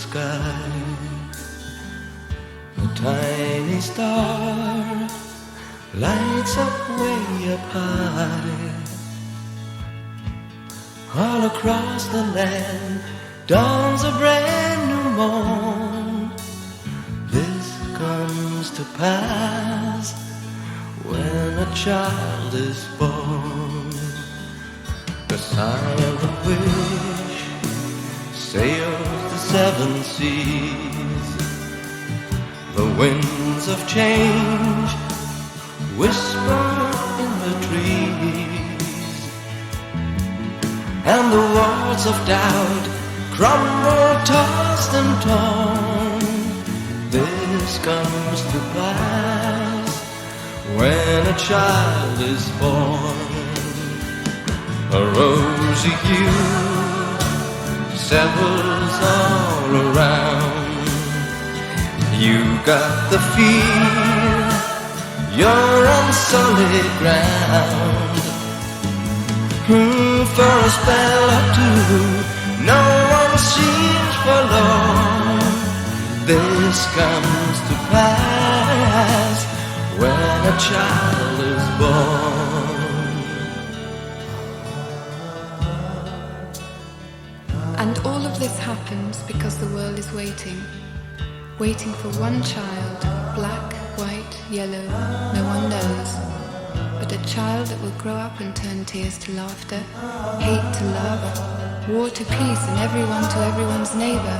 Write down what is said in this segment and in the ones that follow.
sky. A tiny star lights up way up high. All across the land dawns a brand new morn. This comes to pass when a child is born. The silent wish sails the seven seas. The winds of change whisper in the trees, and the walls of doubt crumble, tossed and torn. This comes to pass when a child is born. A rosy hue settles all around. You got the feel you're on solid ground. For a spell or two, no one seems forlorn. This comes to pass when a child is born. And all of this happens because the world is waiting. Waiting for one child, black, white, yellow, no one knows. But a child that will grow up and turn tears to laughter, hate to love, war to peace, and everyone to everyone's neighbor.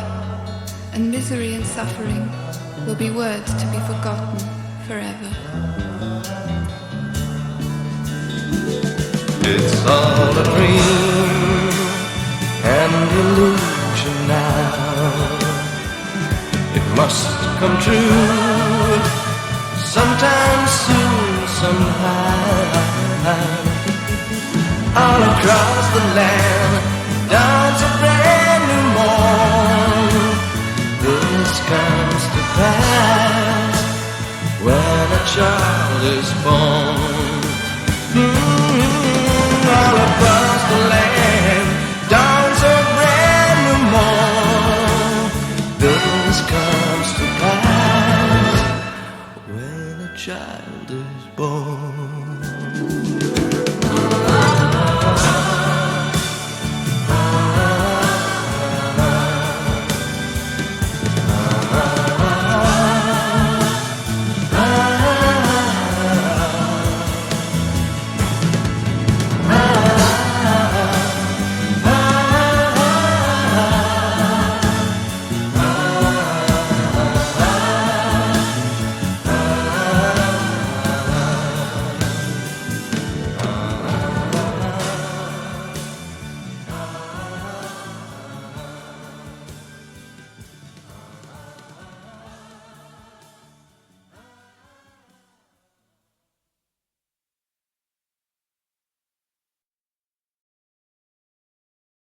And misery and suffering will be words to be forgotten forever. It's all a dream and illusion now. It must come true sometime soon, somehow. All across the land dawns a brand new morn. This comes to pass when a child is born. All across the land dawns a brand new morn. This comes to pass when a child is born.